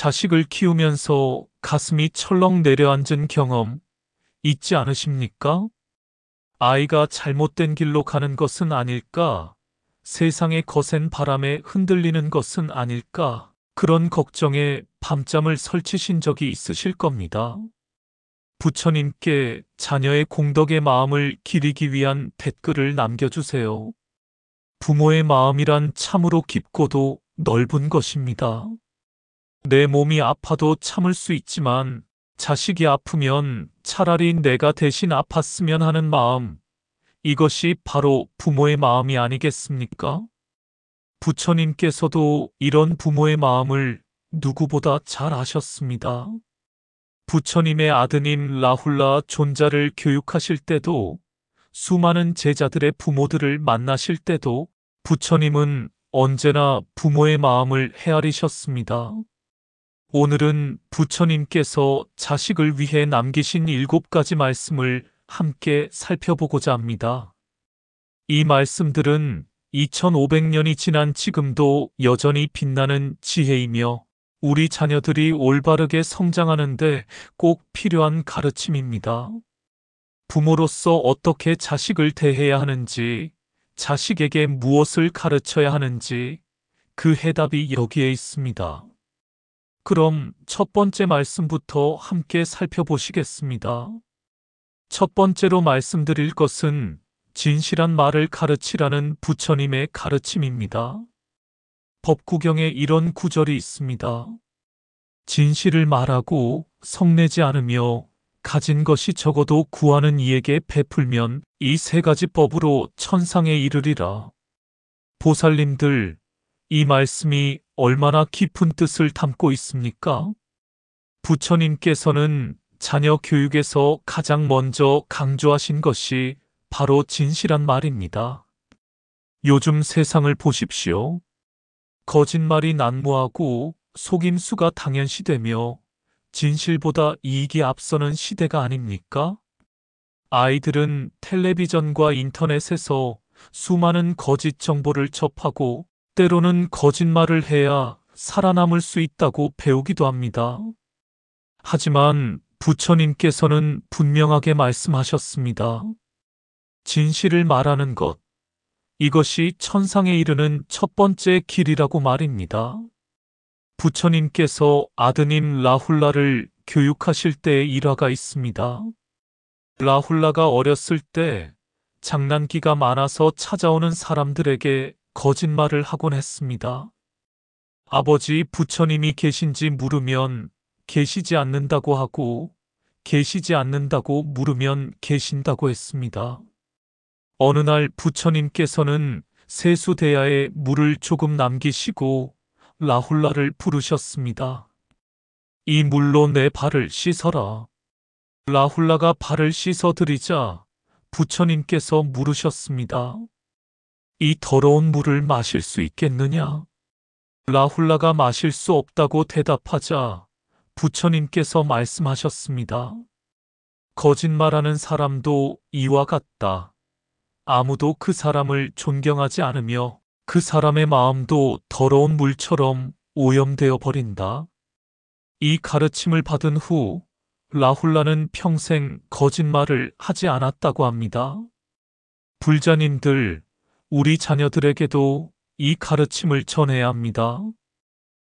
자식을 키우면서 가슴이 철렁 내려앉은 경험 있지 않으십니까? 아이가 잘못된 길로 가는 것은 아닐까? 세상의 거센 바람에 흔들리는 것은 아닐까? 그런 걱정에 밤잠을 설치신 적이 있으실 겁니다. 부처님께 자녀의 공덕의 마음을 기리기 위한 댓글을 남겨주세요. 부모의 마음이란 참으로 깊고도 넓은 것입니다. 내 몸이 아파도 참을 수 있지만 자식이 아프면 차라리 내가 대신 아팠으면 하는 마음, 이것이 바로 부모의 마음이 아니겠습니까? 부처님께서도 이런 부모의 마음을 누구보다 잘 아셨습니다. 부처님의 아드님 라훌라 존자를 교육하실 때도, 수많은 제자들의 부모들을 만나실 때도 부처님은 언제나 부모의 마음을 헤아리셨습니다. 오늘은 부처님께서 자식을 위해 남기신 7가지 말씀을 함께 살펴보고자 합니다. 이 말씀들은 2500년이 지난 지금도 여전히 빛나는 지혜이며 우리 자녀들이 올바르게 성장하는데 꼭 필요한 가르침입니다. 부모로서 어떻게 자식을 대해야 하는지, 자식에게 무엇을 가르쳐야 하는지 그 해답이 여기에 있습니다. 그럼 첫 번째 말씀부터 함께 살펴보시겠습니다. 첫 번째로 말씀드릴 것은 진실한 말을 가르치라는 부처님의 가르침입니다. 법구경에 이런 구절이 있습니다. 진실을 말하고 성내지 않으며 가진 것이 적어도 구하는 이에게 베풀면 이 3가지 법으로 천상에 이르리라. 보살님들, 이 말씀이 얼마나 깊은 뜻을 담고 있습니까? 부처님께서는 자녀 교육에서 가장 먼저 강조하신 것이 바로 진실한 말입니다. 요즘 세상을 보십시오. 거짓말이 난무하고 속임수가 당연시되며 진실보다 이익이 앞서는 시대가 아닙니까? 아이들은 텔레비전과 인터넷에서 수많은 거짓 정보를 접하고 때로는 거짓말을 해야 살아남을 수 있다고 배우기도 합니다. 하지만 부처님께서는 분명하게 말씀하셨습니다. 진실을 말하는 것, 이것이 천상에 이르는 첫 번째 길이라고 말입니다. 부처님께서 아드님 라훌라를 교육하실 때의 일화가 있습니다. 라훌라가 어렸을 때 장난기가 많아서 찾아오는 사람들에게 거짓말을 하곤 했습니다. 아버지 부처님이 계신지 물으면 계시지 않는다고 하고, 계시지 않는다고 물으면 계신다고 했습니다. 어느 날 부처님께서는 세수대야에 물을 조금 남기시고 라훌라를 부르셨습니다. 이 물로 내 발을 씻어라. 라훌라가 발을 씻어드리자 부처님께서 물으셨습니다. 이 더러운 물을 마실 수 있겠느냐? 라훌라가 마실 수 없다고 대답하자 부처님께서 말씀하셨습니다. 거짓말하는 사람도 이와 같다. 아무도 그 사람을 존경하지 않으며 그 사람의 마음도 더러운 물처럼 오염되어 버린다. 이 가르침을 받은 후 라훌라는 평생 거짓말을 하지 않았다고 합니다. 불자님들, 우리 자녀들에게도 이 가르침을 전해야 합니다.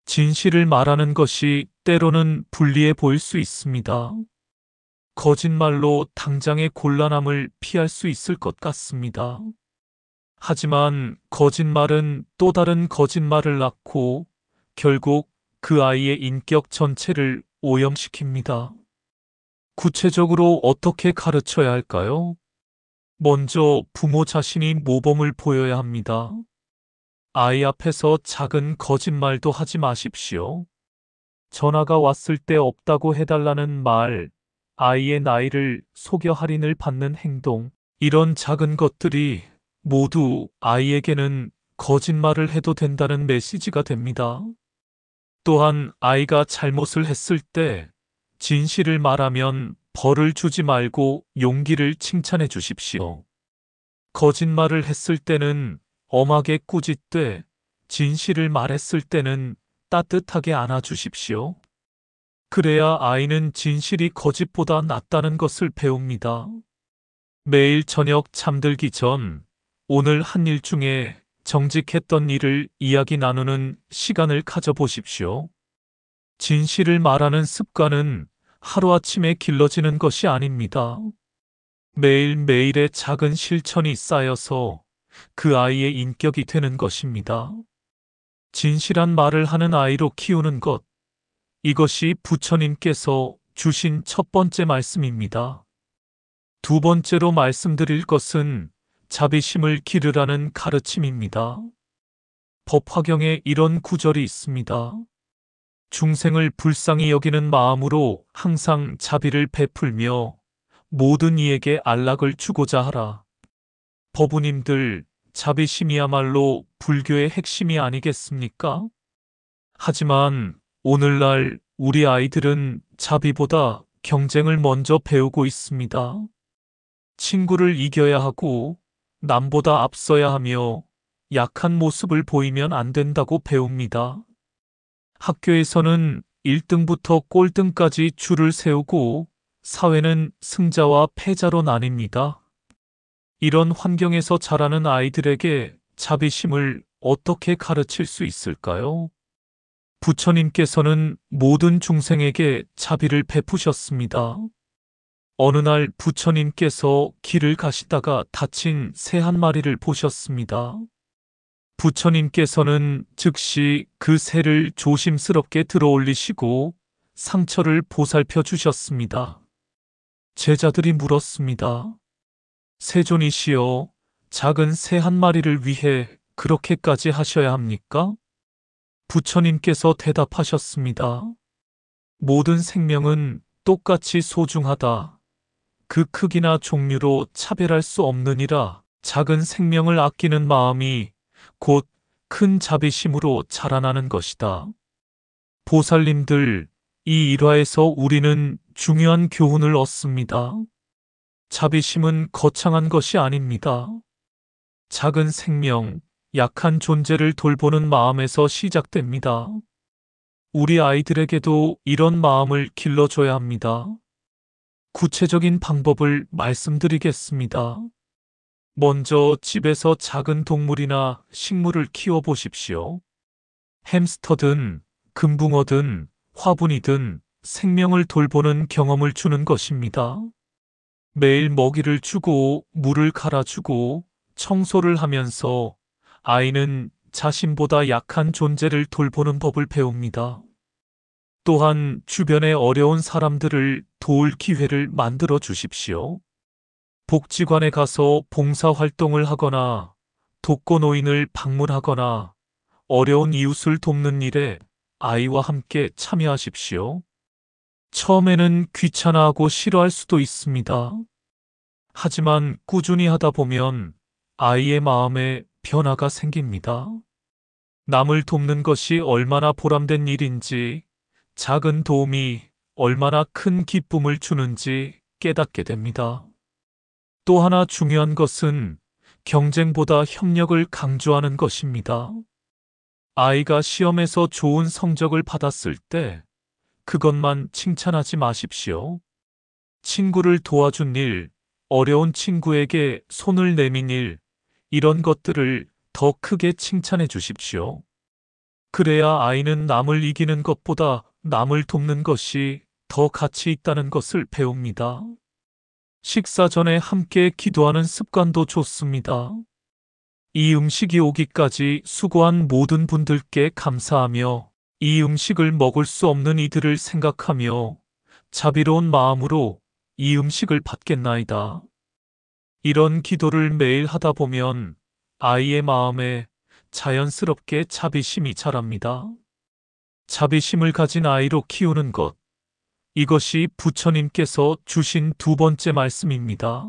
진실을 말하는 것이 때로는 불리해 보일 수 있습니다. 거짓말로 당장의 곤란함을 피할 수 있을 것 같습니다. 하지만 거짓말은 또 다른 거짓말을 낳고 결국 그 아이의 인격 전체를 오염시킵니다. 구체적으로 어떻게 가르쳐야 할까요? 먼저 부모 자신이 모범을 보여야 합니다. 아이 앞에서 작은 거짓말도 하지 마십시오. 전화가 왔을 때 없다고 해달라는 말, 아이의 나이를 속여 할인을 받는 행동, 이런 작은 것들이 모두 아이에게는 거짓말을 해도 된다는 메시지가 됩니다. 또한 아이가 잘못을 했을 때 진실을 말하면 벌을 주지 말고 용기를 칭찬해 주십시오. 거짓말을 했을 때는 엄하게 꾸짖되 진실을 말했을 때는 따뜻하게 안아주십시오. 그래야 아이는 진실이 거짓보다 낫다는 것을 배웁니다. 매일 저녁 잠들기 전 오늘 한 일 중에 정직했던 일을 이야기 나누는 시간을 가져보십시오. 진실을 말하는 습관은 하루아침에 길러지는 것이 아닙니다. 매일매일의 작은 실천이 쌓여서 그 아이의 인격이 되는 것입니다. 진실한 말을 하는 아이로 키우는 것, 이것이 부처님께서 주신 첫 번째 말씀입니다. 두 번째로 말씀드릴 것은 자비심을 기르라는 가르침입니다. 법화경에 이런 구절이 있습니다. 중생을 불쌍히 여기는 마음으로 항상 자비를 베풀며 모든 이에게 안락을 주고자 하라. 법우님들, 자비심이야말로 불교의 핵심이 아니겠습니까? 하지만 오늘날 우리 아이들은 자비보다 경쟁을 먼저 배우고 있습니다. 친구를 이겨야 하고 남보다 앞서야 하며 약한 모습을 보이면 안 된다고 배웁니다. 학교에서는 1등부터 꼴등까지 줄을 세우고 사회는 승자와 패자로 나뉩니다. 이런 환경에서 자라는 아이들에게 자비심을 어떻게 가르칠 수 있을까요? 부처님께서는 모든 중생에게 자비를 베푸셨습니다. 어느 날 부처님께서 길을 가시다가 다친 새 한 마리를 보셨습니다. 부처님께서는 즉시 그 새를 조심스럽게 들어올리시고 상처를 보살펴 주셨습니다. 제자들이 물었습니다. 세존이시여, 작은 새 한 마리를 위해 그렇게까지 하셔야 합니까? 부처님께서 대답하셨습니다. 모든 생명은 똑같이 소중하다. 그 크기나 종류로 차별할 수 없느니라. 작은 생명을 아끼는 마음이 곧 큰 자비심으로 자라나는 것이다. 보살님들, 이 일화에서 우리는 중요한 교훈을 얻습니다. 자비심은 거창한 것이 아닙니다. 작은 생명, 약한 존재를 돌보는 마음에서 시작됩니다. 우리 아이들에게도 이런 마음을 길러줘야 합니다. 구체적인 방법을 말씀드리겠습니다. 먼저 집에서 작은 동물이나 식물을 키워보십시오. 햄스터든 금붕어든 화분이든 생명을 돌보는 경험을 주는 것입니다. 매일 먹이를 주고 물을 갈아주고 청소를 하면서 아이는 자신보다 약한 존재를 돌보는 법을 배웁니다. 또한 주변의 어려운 사람들을 도울 기회를 만들어 주십시오. 복지관에 가서 봉사활동을 하거나 독거노인을 방문하거나 어려운 이웃을 돕는 일에 아이와 함께 참여하십시오. 처음에는 귀찮아하고 싫어할 수도 있습니다. 하지만 꾸준히 하다 보면 아이의 마음에 변화가 생깁니다. 남을 돕는 것이 얼마나 보람된 일인지, 작은 도움이 얼마나 큰 기쁨을 주는지 깨닫게 됩니다. 또 하나 중요한 것은 경쟁보다 협력을 강조하는 것입니다. 아이가 시험에서 좋은 성적을 받았을 때 그것만 칭찬하지 마십시오. 친구를 도와준 일, 어려운 친구에게 손을 내민 일, 이런 것들을 더 크게 칭찬해 주십시오. 그래야 아이는 남을 이기는 것보다 남을 돕는 것이 더 가치 있다는 것을 배웁니다. 식사 전에 함께 기도하는 습관도 좋습니다. 이 음식이 오기까지 수고한 모든 분들께 감사하며 이 음식을 먹을 수 없는 이들을 생각하며 자비로운 마음으로 이 음식을 받겠나이다. 이런 기도를 매일 하다 보면 아이의 마음에 자연스럽게 자비심이 자랍니다. 자비심을 가진 아이로 키우는 것, 이것이 부처님께서 주신 두 번째 말씀입니다.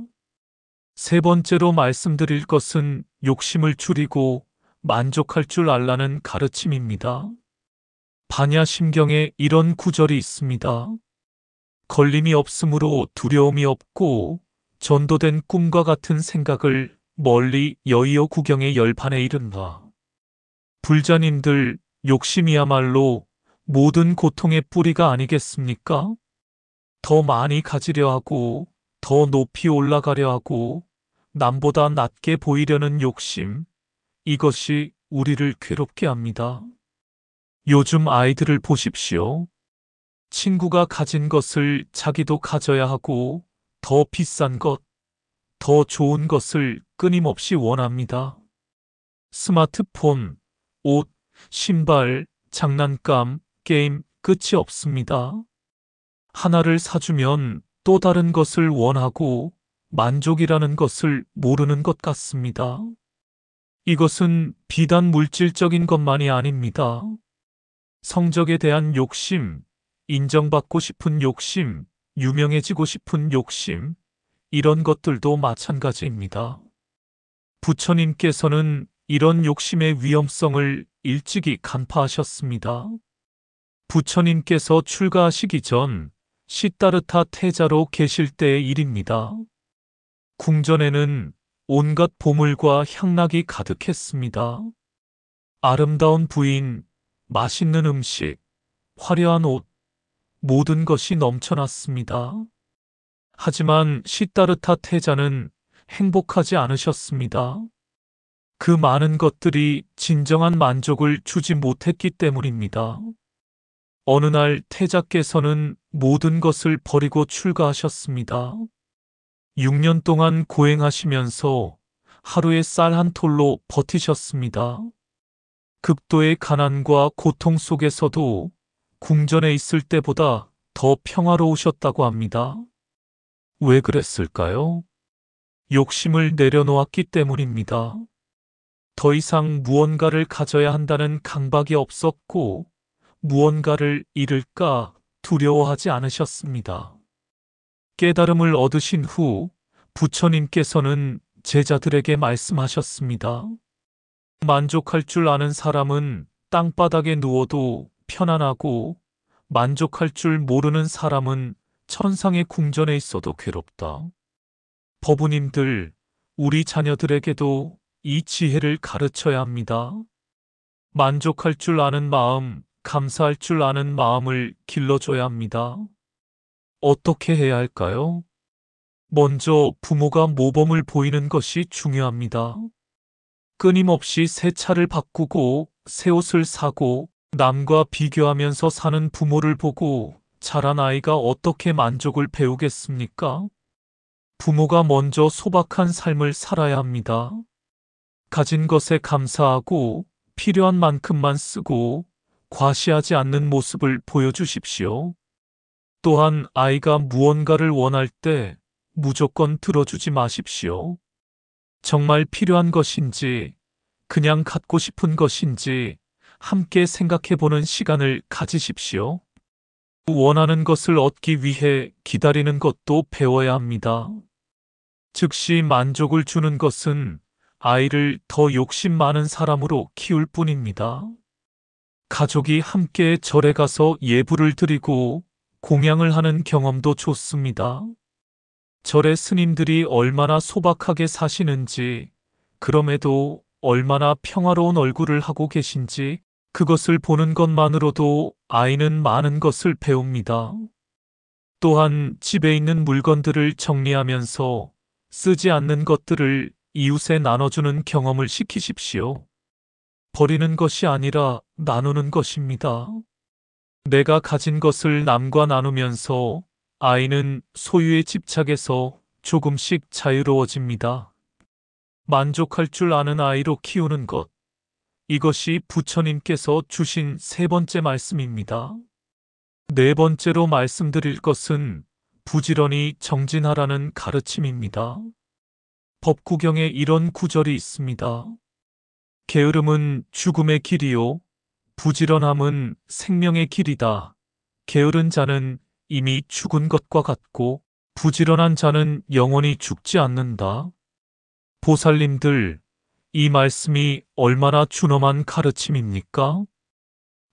세 번째로 말씀드릴 것은 욕심을 줄이고 만족할 줄 알라는 가르침입니다. 반야심경에 이런 구절이 있습니다. 걸림이 없으므로 두려움이 없고 전도된 꿈과 같은 생각을 멀리 여의어 구경의 열판에 이른다. 불자님들, 욕심이야말로 모든 고통의 뿌리가 아니겠습니까? 더 많이 가지려 하고, 더 높이 올라가려 하고, 남보다 낮게 보이려는 욕심, 이것이 우리를 괴롭게 합니다. 요즘 아이들을 보십시오. 친구가 가진 것을 자기도 가져야 하고, 더 비싼 것, 더 좋은 것을 끊임없이 원합니다. 스마트폰, 옷, 신발, 장난감, 게임, 끝이 없습니다. 하나를 사주면 또 다른 것을 원하고 만족이라는 것을 모르는 것 같습니다. 이것은 비단 물질적인 것만이 아닙니다. 성적에 대한 욕심, 인정받고 싶은 욕심, 유명해지고 싶은 욕심, 이런 것들도 마찬가지입니다. 부처님께서는 이런 욕심의 위험성을 일찍이 간파하셨습니다. 부처님께서 출가하시기 전 시다르타 태자로 계실 때의 일입니다. 궁전에는 온갖 보물과 향락이 가득했습니다. 아름다운 부인, 맛있는 음식, 화려한 옷, 모든 것이 넘쳐났습니다. 하지만 시다르타 태자는 행복하지 않으셨습니다. 그 많은 것들이 진정한 만족을 주지 못했기 때문입니다. 어느 날 태자께서는 모든 것을 버리고 출가하셨습니다. 6년 동안 고행하시면서 하루에 쌀 한 톨로 버티셨습니다. 극도의 가난과 고통 속에서도 궁전에 있을 때보다 더 평화로우셨다고 합니다. 왜 그랬을까요? 욕심을 내려놓았기 때문입니다. 더 이상 무언가를 가져야 한다는 강박이 없었고, 무언가를 잃을까 두려워하지 않으셨습니다. 깨달음을 얻으신 후 부처님께서는 제자들에게 말씀하셨습니다. 만족할 줄 아는 사람은 땅바닥에 누워도 편안하고, 만족할 줄 모르는 사람은 천상의 궁전에 있어도 괴롭다. 법우님들, 우리 자녀들에게도 이 지혜를 가르쳐야 합니다. 만족할 줄 아는 마음, 감사할 줄 아는 마음을 길러줘야 합니다. 어떻게 해야 할까요? 먼저 부모가 모범을 보이는 것이 중요합니다. 끊임없이 새 차를 바꾸고 새 옷을 사고 남과 비교하면서 사는 부모를 보고 자란 아이가 어떻게 만족을 배우겠습니까? 부모가 먼저 소박한 삶을 살아야 합니다. 가진 것에 감사하고 필요한 만큼만 쓰고 과시하지 않는 모습을 보여주십시오. 또한 아이가 무언가를 원할 때 무조건 들어주지 마십시오. 정말 필요한 것인지, 그냥 갖고 싶은 것인지 함께 생각해보는 시간을 가지십시오. 원하는 것을 얻기 위해 기다리는 것도 배워야 합니다. 즉시 만족을 주는 것은 아이를 더 욕심 많은 사람으로 키울 뿐입니다. 가족이 함께 절에 가서 예불을 드리고 공양을 하는 경험도 좋습니다. 절의 스님들이 얼마나 소박하게 사시는지, 그럼에도 얼마나 평화로운 얼굴을 하고 계신지, 그것을 보는 것만으로도 아이는 많은 것을 배웁니다. 또한 집에 있는 물건들을 정리하면서 쓰지 않는 것들을 이웃에 나눠주는 경험을 시키십시오. 버리는 것이 아니라 나누는 것입니다. 내가 가진 것을 남과 나누면서 아이는 소유의 집착에서 조금씩 자유로워집니다. 만족할 줄 아는 아이로 키우는 것. 이것이 부처님께서 주신 세 번째 말씀입니다. 네 번째로 말씀드릴 것은 부지런히 정진하라는 가르침입니다. 법구경에 이런 구절이 있습니다. 게으름은 죽음의 길이요, 부지런함은 생명의 길이다. 게으른 자는 이미 죽은 것과 같고, 부지런한 자는 영원히 죽지 않는다. 보살님들, 이 말씀이 얼마나 준엄한 가르침입니까?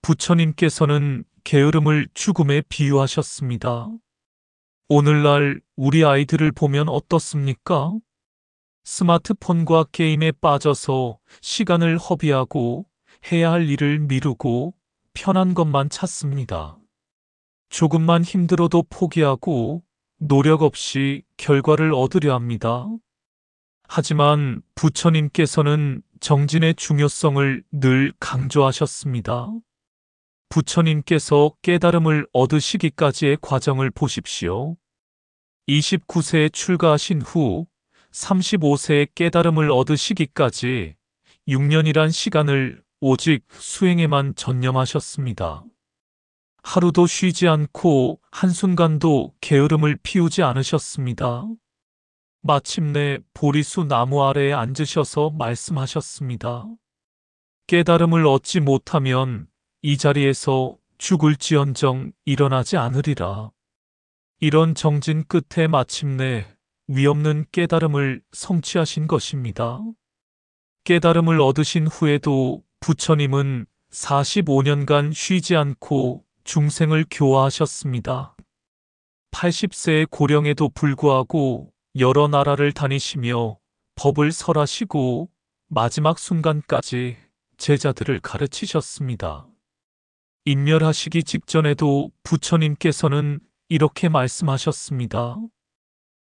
부처님께서는 게으름을 죽음에 비유하셨습니다. 오늘날 우리 아이들을 보면 어떻습니까? 스마트폰과 게임에 빠져서 시간을 허비하고 해야 할 일을 미루고 편한 것만 찾습니다. 조금만 힘들어도 포기하고 노력 없이 결과를 얻으려 합니다. 하지만 부처님께서는 정진의 중요성을 늘 강조하셨습니다. 부처님께서 깨달음을 얻으시기까지의 과정을 보십시오. 29세에 출가하신 후 35세에 깨달음을 얻으시기까지 6년이란 시간을 오직 수행에만 전념하셨습니다. 하루도 쉬지 않고 한순간도 게으름을 피우지 않으셨습니다. 마침내 보리수 나무 아래에 앉으셔서 말씀하셨습니다. 깨달음을 얻지 못하면 이 자리에서 죽을지언정 일어나지 않으리라. 이런 정진 끝에 마침내 위없는 깨달음을 성취하신 것입니다. 깨달음을 얻으신 후에도 부처님은 45년간 쉬지 않고 중생을 교화하셨습니다. 80세의 고령에도 불구하고 여러 나라를 다니시며 법을 설하시고 마지막 순간까지 제자들을 가르치셨습니다. 인멸하시기 직전에도 부처님께서는 이렇게 말씀하셨습니다.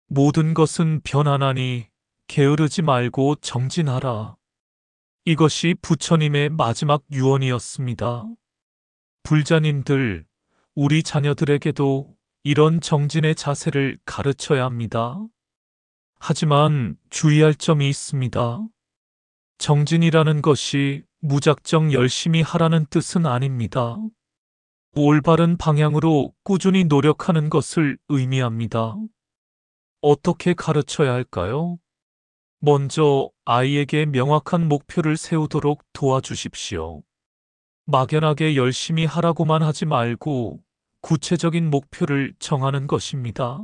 모든 것은 변하나니 게으르지 말고 정진하라. 이것이 부처님의 마지막 유언이었습니다. 불자님들, 우리 자녀들에게도 이런 정진의 자세를 가르쳐야 합니다. 하지만 주의할 점이 있습니다. 정진이라는 것이 무작정 열심히 하라는 뜻은 아닙니다. 올바른 방향으로 꾸준히 노력하는 것을 의미합니다. 어떻게 가르쳐야 할까요? 먼저 아이에게 명확한 목표를 세우도록 도와주십시오. 막연하게 열심히 하라고만 하지 말고 구체적인 목표를 정하는 것입니다.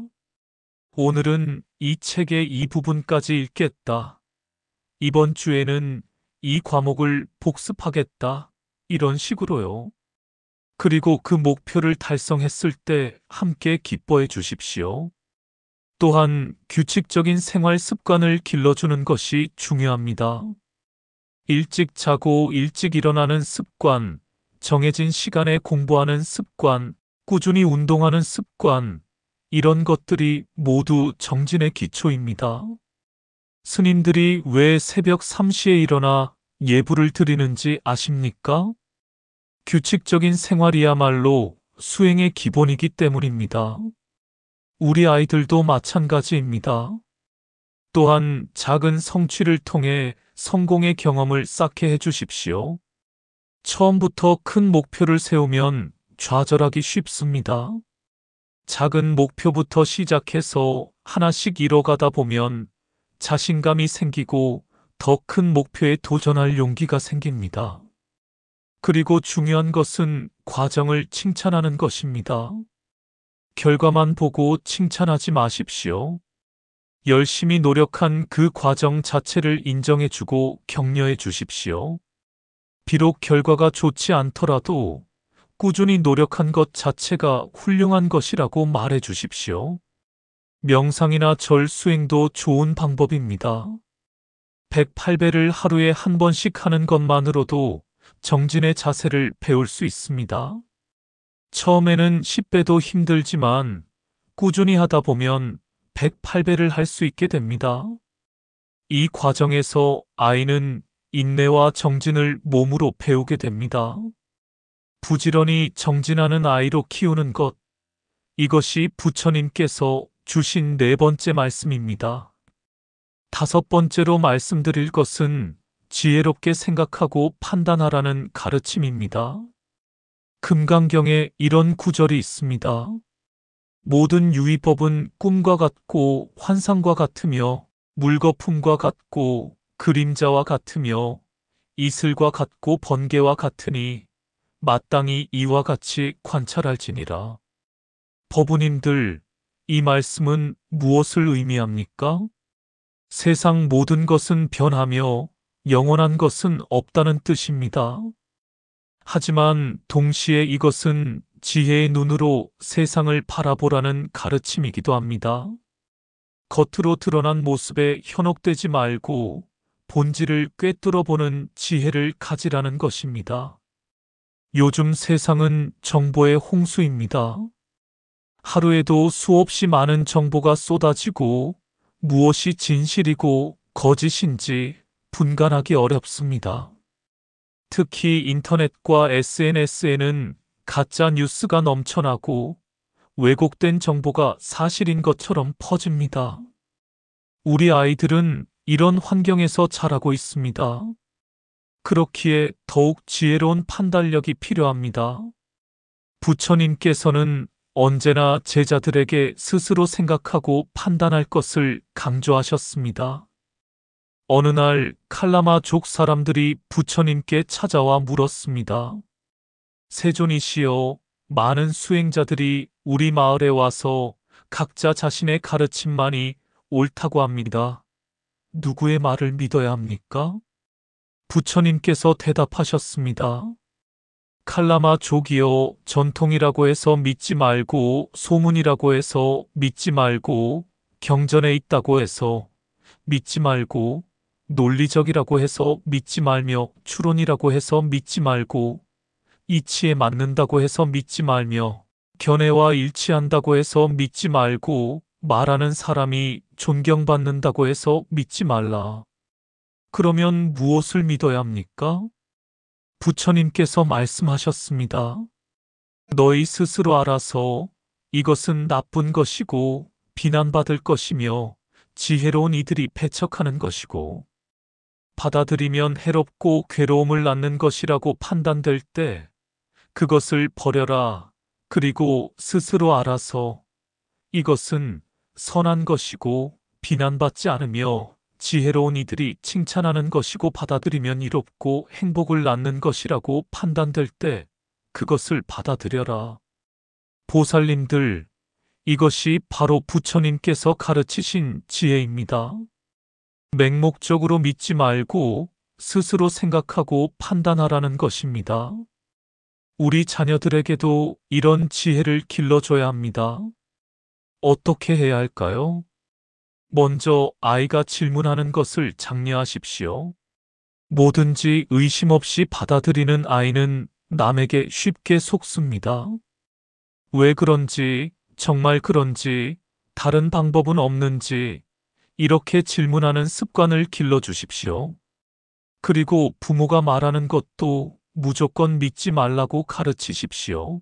오늘은 이 책의 이 부분까지 읽겠다. 이번 주에는 이 과목을 복습하겠다. 이런 식으로요. 그리고 그 목표를 달성했을 때 함께 기뻐해 주십시오. 또한 규칙적인 생활 습관을 길러주는 것이 중요합니다. 일찍 자고 일찍 일어나는 습관, 정해진 시간에 공부하는 습관, 꾸준히 운동하는 습관, 이런 것들이 모두 정진의 기초입니다. 스님들이 왜 새벽 3시에 일어나 예불을 드리는지 아십니까? 규칙적인 생활이야말로 수행의 기본이기 때문입니다. 우리 아이들도 마찬가지입니다. 또한 작은 성취를 통해 성공의 경험을 쌓게 해주십시오. 처음부터 큰 목표를 세우면 좌절하기 쉽습니다. 작은 목표부터 시작해서 하나씩 이뤄가다 보면 자신감이 생기고 더 큰 목표에 도전할 용기가 생깁니다. 그리고 중요한 것은 과정을 칭찬하는 것입니다. 결과만 보고 칭찬하지 마십시오. 열심히 노력한 그 과정 자체를 인정해주고 격려해 주십시오. 비록 결과가 좋지 않더라도 꾸준히 노력한 것 자체가 훌륭한 것이라고 말해 주십시오. 명상이나 절 수행도 좋은 방법입니다. 108배를 하루에 한 번씩 하는 것만으로도 정진의 자세를 배울 수 있습니다. 처음에는 10배도 힘들지만 꾸준히 하다 보면 108배를 할 수 있게 됩니다. 이 과정에서 아이는 인내와 정진을 몸으로 배우게 됩니다. 부지런히 정진하는 아이로 키우는 것, 이것이 부처님께서 주신 네 번째 말씀입니다. 다섯 번째로 말씀드릴 것은 지혜롭게 생각하고 판단하라는 가르침입니다. 금강경에 이런 구절이 있습니다. 모든 유의법은 꿈과 같고 환상과 같으며 물거품과 같고 그림자와 같으며 이슬과 같고 번개와 같으니 마땅히 이와 같이 관찰할지니라. 법우님들, 이 말씀은 무엇을 의미합니까? 세상 모든 것은 변하며 영원한 것은 없다는 뜻입니다. 하지만 동시에 이것은 지혜의 눈으로 세상을 바라보라는 가르침이기도 합니다. 겉으로 드러난 모습에 현혹되지 말고 본질을 꿰뚫어보는 지혜를 가지라는 것입니다. 요즘 세상은 정보의 홍수입니다. 하루에도 수없이 많은 정보가 쏟아지고 무엇이 진실이고 거짓인지 분간하기 어렵습니다. 특히 인터넷과 SNS에는 가짜 뉴스가 넘쳐나고 왜곡된 정보가 사실인 것처럼 퍼집니다. 우리 아이들은 이런 환경에서 자라고 있습니다. 그렇기에 더욱 지혜로운 판단력이 필요합니다. 부처님께서는 언제나 제자들에게 스스로 생각하고 판단할 것을 강조하셨습니다. 어느 날 칼라마족 사람들이 부처님께 찾아와 물었습니다. 세존이시여, 많은 수행자들이 우리 마을에 와서 각자 자신의 가르침만이 옳다고 합니다. 누구의 말을 믿어야 합니까? 부처님께서 대답하셨습니다. 칼라마족이여, 전통이라고 해서 믿지 말고, 소문이라고 해서 믿지 말고, 경전에 있다고 해서 믿지 말고, 논리적이라고 해서 믿지 말며, 추론이라고 해서 믿지 말고, 이치에 맞는다고 해서 믿지 말며, 견해와 일치한다고 해서 믿지 말고, 말하는 사람이 존경받는다고 해서 믿지 말라. 그러면 무엇을 믿어야 합니까? 부처님께서 말씀하셨습니다. 너희 스스로 알아서 이것은 나쁜 것이고 비난받을 것이며 지혜로운 이들이 배척하는 것이고 받아들이면 해롭고 괴로움을 낳는 것이라고 판단될 때 그것을 버려라. 그리고 스스로 알아서 이것은 선한 것이고 비난받지 않으며 지혜로운 이들이 칭찬하는 것이고 받아들이면 이롭고 행복을 낳는 것이라고 판단될 때 그것을 받아들여라. 보살님들, 이것이 바로 부처님께서 가르치신 지혜입니다. 맹목적으로 믿지 말고 스스로 생각하고 판단하라는 것입니다. 우리 자녀들에게도 이런 지혜를 길러줘야 합니다. 어떻게 해야 할까요? 먼저 아이가 질문하는 것을 장려하십시오. 뭐든지 의심 없이 받아들이는 아이는 남에게 쉽게 속습니다. 왜 그런지, 정말 그런지, 다른 방법은 없는지 이렇게 질문하는 습관을 길러주십시오. 그리고 부모가 말하는 것도 무조건 믿지 말라고 가르치십시오.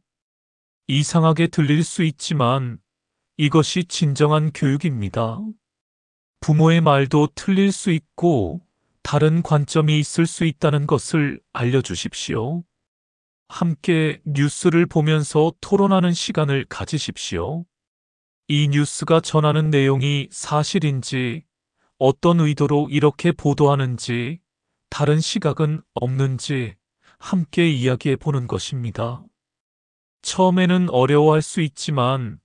이상하게 들릴 수 있지만 이것이 진정한 교육입니다. 부모의 말도 틀릴 수 있고 다른 관점이 있을 수 있다는 것을 알려주십시오. 함께 뉴스를 보면서 토론하는 시간을 가지십시오. 이 뉴스가 전하는 내용이 사실인지, 어떤 의도로 이렇게 보도하는지, 다른 시각은 없는지 함께 이야기해 보는 것입니다. 처음에는 어려워할 수 있지만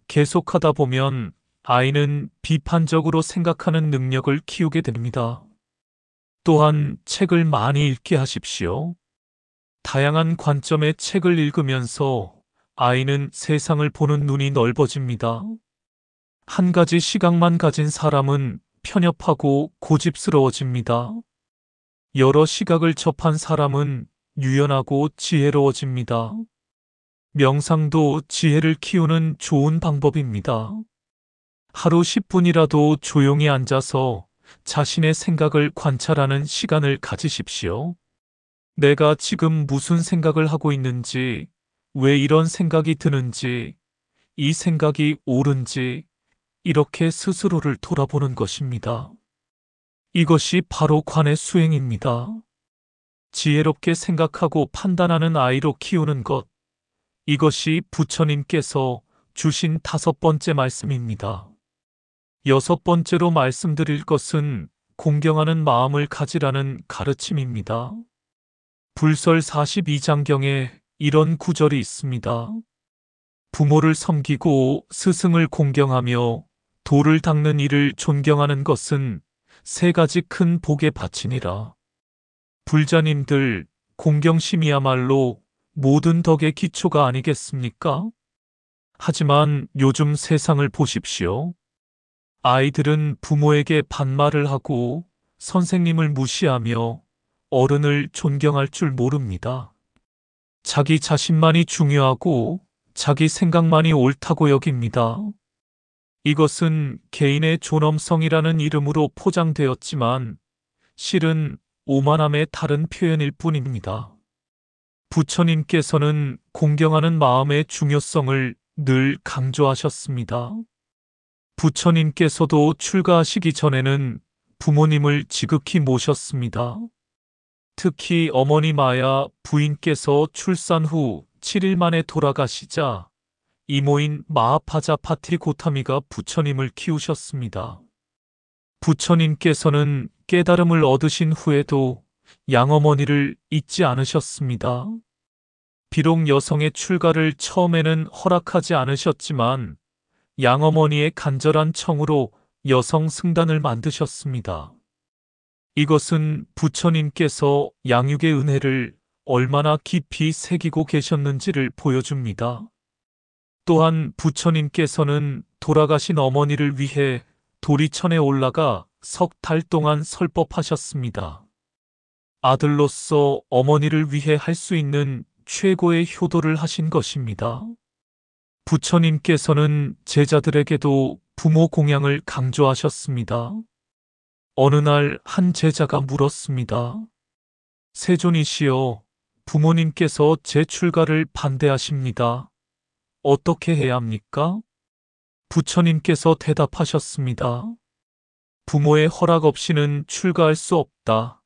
계속하다 보면 아이는 비판적으로 생각하는 능력을 키우게 됩니다. 또한 책을 많이 읽게 하십시오. 다양한 관점의 책을 읽으면서 아이는 세상을 보는 눈이 넓어집니다. 한 가지 시각만 가진 사람은 편협하고 고집스러워집니다. 여러 시각을 접한 사람은 유연하고 지혜로워집니다. 명상도 지혜를 키우는 좋은 방법입니다. 하루 10분이라도 조용히 앉아서 자신의 생각을 관찰하는 시간을 가지십시오. 내가 지금 무슨 생각을 하고 있는지, 왜 이런 생각이 드는지, 이 생각이 옳은지, 이렇게 스스로를 돌아보는 것입니다. 이것이 바로 관의 수행입니다. 지혜롭게 생각하고 판단하는 아이로 키우는 것, 이것이 부처님께서 주신 5번째 말씀입니다. 6번째로 말씀드릴 것은 공경하는 마음을 가지라는 가르침입니다. 불설 42장경에 이런 구절이 있습니다. 부모를 섬기고 스승을 공경하며 돌을 닦는 이를 존경하는 것은 3가지 큰 복의 바치니라. 불자님들, 공경심이야말로 모든 덕의 기초가 아니겠습니까? 하지만 요즘 세상을 보십시오. 아이들은 부모에게 반말을 하고 선생님을 무시하며 어른을 존경할 줄 모릅니다. 자기 자신만이 중요하고 자기 생각만이 옳다고 여깁니다. 이것은 개인의 존엄성이라는 이름으로 포장되었지만 실은 오만함의 다른 표현일 뿐입니다. 부처님께서는 공경하는 마음의 중요성을 늘 강조하셨습니다. 부처님께서도 출가하시기 전에는 부모님을 지극히 모셨습니다. 특히 어머니 마야 부인께서 출산 후 7일 만에 돌아가시자 이모인 마하파자파티 고타미가 부처님을 키우셨습니다. 부처님께서는 깨달음을 얻으신 후에도 양어머니를 잊지 않으셨습니다. 비록 여성의 출가를 처음에는 허락하지 않으셨지만 양어머니의 간절한 청으로 여성 승단을 만드셨습니다. 이것은 부처님께서 양육의 은혜를 얼마나 깊이 새기고 계셨는지를 보여줍니다. 또한 부처님께서는 돌아가신 어머니를 위해 도리천에 올라가 석 달 동안 설법하셨습니다. 아들로서 어머니를 위해 할 수 있는 최고의 효도를 하신 것입니다. 부처님께서는 제자들에게도 부모 공양을 강조하셨습니다. 어느 날 한 제자가 물었습니다. 세존이시여, 부모님께서 제 출가를 반대하십니다. 어떻게 해야 합니까? 부처님께서 대답하셨습니다. 부모의 허락 없이는 출가할 수 없다.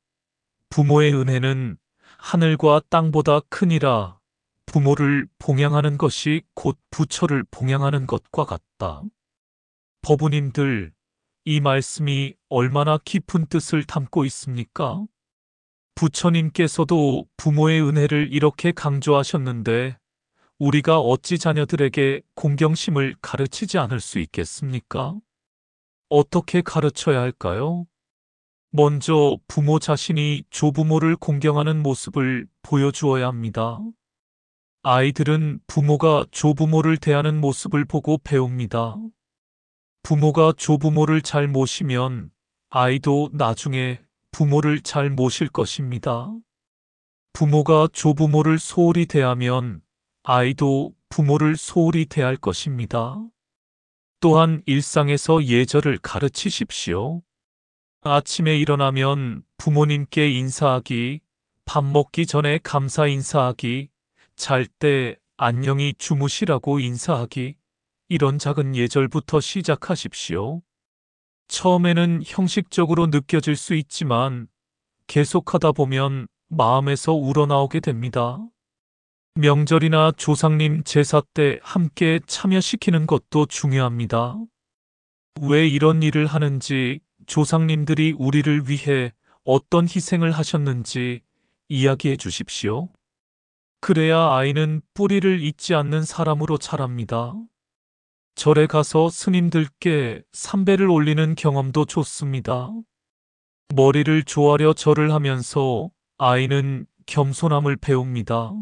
부모의 은혜는 하늘과 땅보다 크니라. 부모를 봉양하는 것이 곧 부처를 봉양하는 것과 같다. 법우님들, 이 말씀이 얼마나 깊은 뜻을 담고 있습니까? 부처님께서도 부모의 은혜를 이렇게 강조하셨는데 우리가 어찌 자녀들에게 공경심을 가르치지 않을 수 있겠습니까? 어떻게 가르쳐야 할까요? 먼저 부모 자신이 조부모를 공경하는 모습을 보여주어야 합니다. 아이들은 부모가 조부모를 대하는 모습을 보고 배웁니다. 부모가 조부모를 잘 모시면 아이도 나중에 부모를 잘 모실 것입니다. 부모가 조부모를 소홀히 대하면 아이도 부모를 소홀히 대할 것입니다. 또한 일상에서 예절을 가르치십시오. 아침에 일어나면 부모님께 인사하기, 밥 먹기 전에 감사 인사하기, 잘 때 안녕히 주무시라고 인사하기, 이런 작은 예절부터 시작하십시오. 처음에는 형식적으로 느껴질 수 있지만 계속하다 보면 마음에서 우러나오게 됩니다. 명절이나 조상님 제사 때 함께 참여시키는 것도 중요합니다. 왜 이런 일을 하는지, 조상님들이 우리를 위해 어떤 희생을 하셨는지 이야기해 주십시오. 그래야 아이는 뿌리를 잊지 않는 사람으로 자랍니다. 절에 가서 스님들께 삼배를 올리는 경험도 좋습니다. 머리를 조아려 절을 하면서 아이는 겸손함을 배웁니다.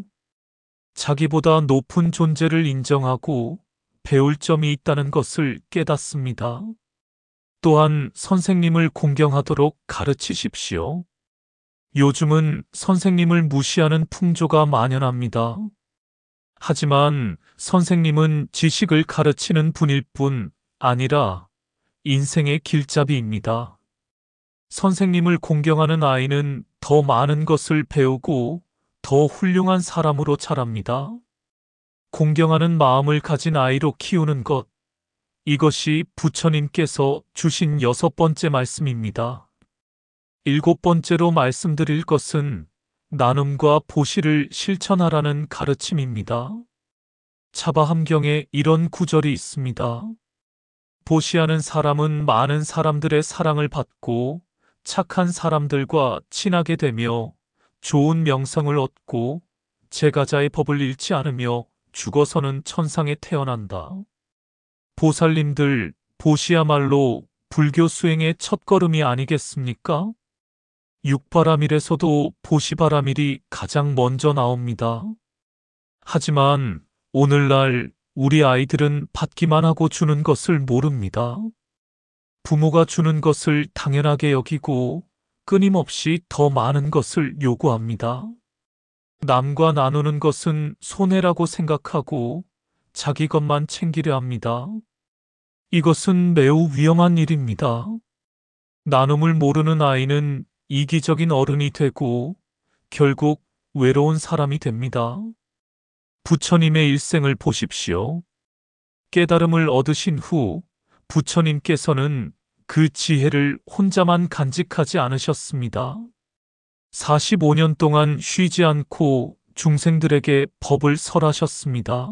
자기보다 높은 존재를 인정하고 배울 점이 있다는 것을 깨닫습니다. 또한 선생님을 공경하도록 가르치십시오. 요즘은 선생님을 무시하는 풍조가 만연합니다. 하지만 선생님은 지식을 가르치는 분일 뿐 아니라 인생의 길잡이입니다. 선생님을 공경하는 아이는 더 많은 것을 배우고 더 훌륭한 사람으로 자랍니다. 공경하는 마음을 가진 아이로 키우는 것, 이것이 부처님께서 주신 6번째 말씀입니다. 7번째로 말씀드릴 것은 나눔과 보시를 실천하라는 가르침입니다. 차바함경에 이런 구절이 있습니다. 보시하는 사람은 많은 사람들의 사랑을 받고 착한 사람들과 친하게 되며 좋은 명성을 얻고 제가자의 법을 잃지 않으며 죽어서는 천상에 태어난다. 보살님들, 보시야말로 불교 수행의 첫걸음이 아니겠습니까? 육바라밀에서도 보시바라밀이 가장 먼저 나옵니다. 하지만 오늘날 우리 아이들은 받기만 하고 주는 것을 모릅니다. 부모가 주는 것을 당연하게 여기고 끊임없이 더 많은 것을 요구합니다. 남과 나누는 것은 손해라고 생각하고 자기 것만 챙기려 합니다. 이것은 매우 위험한 일입니다. 나눔을 모르는 아이는 이기적인 어른이 되고 결국 외로운 사람이 됩니다. 부처님의 일생을 보십시오. 깨달음을 얻으신 후 부처님께서는 그 지혜를 혼자만 간직하지 않으셨습니다. 45년 동안 쉬지 않고 중생들에게 법을 설하셨습니다.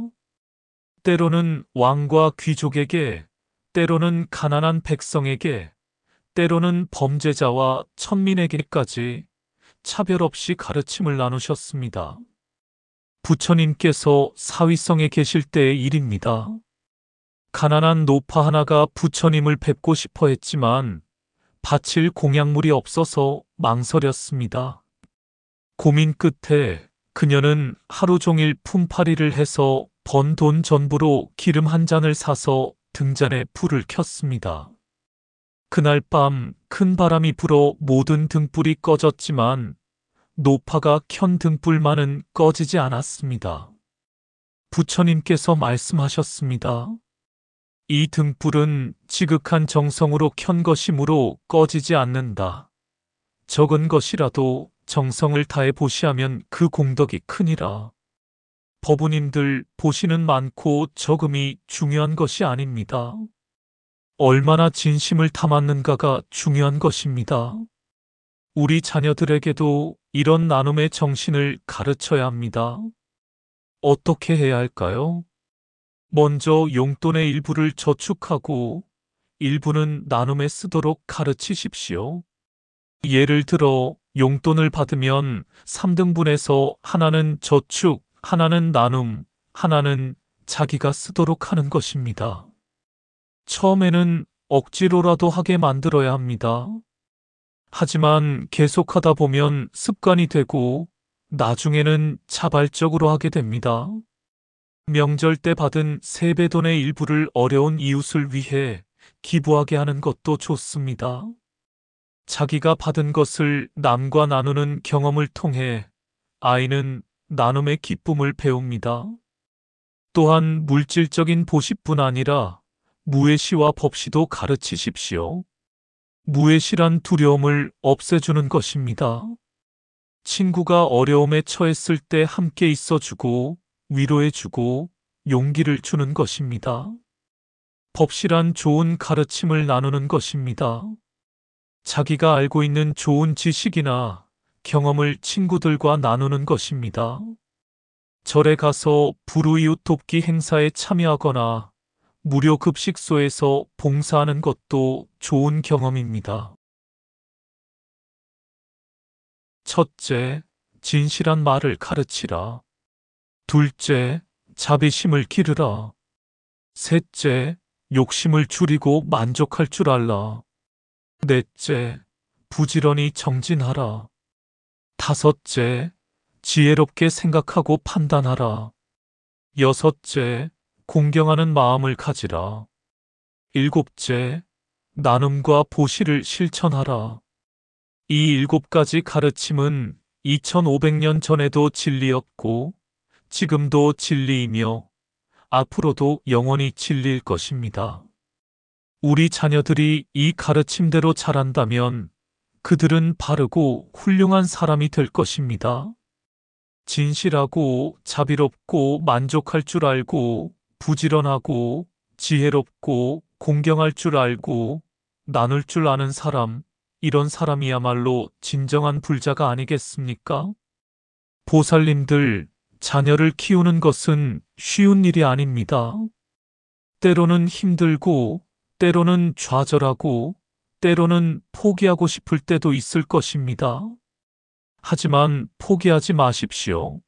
때로는 왕과 귀족에게, 때로는 가난한 백성에게, 때로는 범죄자와 천민에게까지 차별 없이 가르침을 나누셨습니다. 부처님께서 사위성에 계실 때의 일입니다. 가난한 노파 하나가 부처님을 뵙고 싶어 했지만 바칠 공약물이 없어서 망설였습니다. 고민 끝에 그녀는 하루 종일 품팔이를 해서 번 돈 전부로 기름 한 잔을 사서 등잔에 불을 켰습니다. 그날 밤 큰 바람이 불어 모든 등불이 꺼졌지만 노파가 켠 등불만은 꺼지지 않았습니다. 부처님께서 말씀하셨습니다. 이 등불은 지극한 정성으로 켠 것이므로 꺼지지 않는다. 적은 것이라도 정성을 다해 보시하면 그 공덕이 크니라. 법우님들, 보시는 많고 적음이 중요한 것이 아닙니다. 얼마나 진심을 담았는가가 중요한 것입니다. 우리 자녀들에게도 이런 나눔의 정신을 가르쳐야 합니다. 어떻게 해야 할까요? 먼저 용돈의 일부를 저축하고 일부는 나눔에 쓰도록 가르치십시오. 예를 들어 용돈을 받으면 3등분해서 하나는 저축, 하나는 나눔, 하나는 자기가 쓰도록 하는 것입니다. 처음에는 억지로라도 하게 만들어야 합니다. 하지만 계속하다 보면 습관이 되고 나중에는 자발적으로 하게 됩니다. 명절 때 받은 세뱃돈의 일부를 어려운 이웃을 위해 기부하게 하는 것도 좋습니다. 자기가 받은 것을 남과 나누는 경험을 통해 아이는 나눔의 기쁨을 배웁니다. 또한 물질적인 보시뿐 아니라 무예시와 법시도 가르치십시오. 무예시란 두려움을 없애주는 것입니다. 친구가 어려움에 처했을 때 함께 있어주고 위로해주고 용기를 주는 것입니다. 법시란 좋은 가르침을 나누는 것입니다. 자기가 알고 있는 좋은 지식이나 경험을 친구들과 나누는 것입니다. 절에 가서 불우이웃 돕기 행사에 참여하거나 무료 급식소에서 봉사하는 것도 좋은 경험입니다. 첫째, 진실한 말을 가르치라. 둘째, 자비심을 기르라. 셋째, 욕심을 줄이고 만족할 줄 알라. 넷째, 부지런히 정진하라. 다섯째, 지혜롭게 생각하고 판단하라. 여섯째, 공경하는 마음을 가지라. 일곱째, 나눔과 보시를 실천하라. 이 7가지 가르침은 2500년 전에도 진리였고 지금도 진리이며 앞으로도 영원히 진리일 것입니다. 우리 자녀들이 이 가르침대로 자란다면 그들은 바르고 훌륭한 사람이 될 것입니다. 진실하고 자비롭고 만족할 줄 알고 부지런하고 지혜롭고 공경할 줄 알고 나눌 줄 아는 사람, 이런 사람이야말로 진정한 불자가 아니겠습니까? 보살님들, 자녀를 키우는 것은 쉬운 일이 아닙니다. 때로는 힘들고, 때로는 좌절하고, 때로는 포기하고 싶을 때도 있을 것입니다. 하지만 포기하지 마십시오.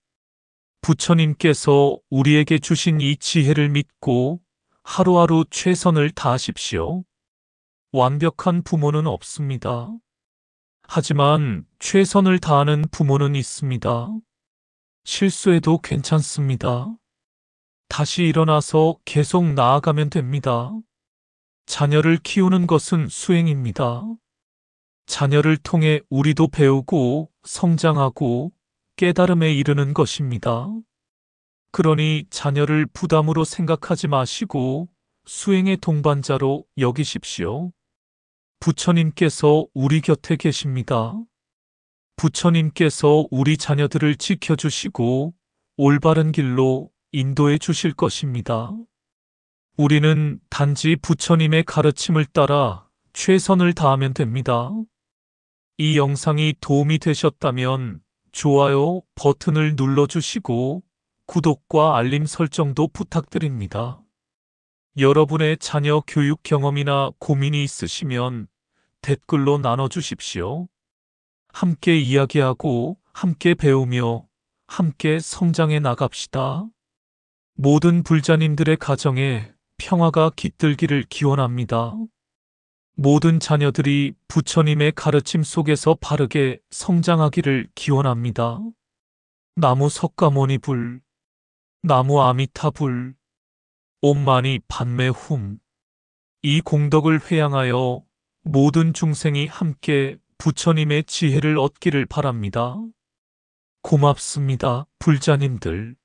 부처님께서 우리에게 주신 이 지혜를 믿고 하루하루 최선을 다하십시오. 완벽한 부모는 없습니다. 하지만 최선을 다하는 부모는 있습니다. 실수해도 괜찮습니다. 다시 일어나서 계속 나아가면 됩니다. 자녀를 키우는 것은 수행입니다. 자녀를 통해 우리도 배우고 성장하고 깨달음에 이르는 것입니다. 그러니 자녀를 부담으로 생각하지 마시고 수행의 동반자로 여기십시오. 부처님께서 우리 곁에 계십니다. 부처님께서 우리 자녀들을 지켜주시고 올바른 길로 인도해 주실 것입니다. 우리는 단지 부처님의 가르침을 따라 최선을 다하면 됩니다. 이 영상이 도움이 되셨다면 좋아요 버튼을 눌러주시고 구독과 알림 설정도 부탁드립니다. 여러분의 자녀 교육 경험이나 고민이 있으시면 댓글로 나눠주십시오. 함께 이야기하고 함께 배우며 함께 성장해 나갑시다. 모든 불자님들의 가정에 평화가 깃들기를 기원합니다. 모든 자녀들이 부처님의 가르침 속에서 바르게 성장하기를 기원합니다. 나무 석가모니 불, 나무 아미타불, 옴마니 padme hum. 이 공덕을 회양하여 모든 중생이 함께 부처님의 지혜를 얻기를 바랍니다. 고맙습니다, 불자님들.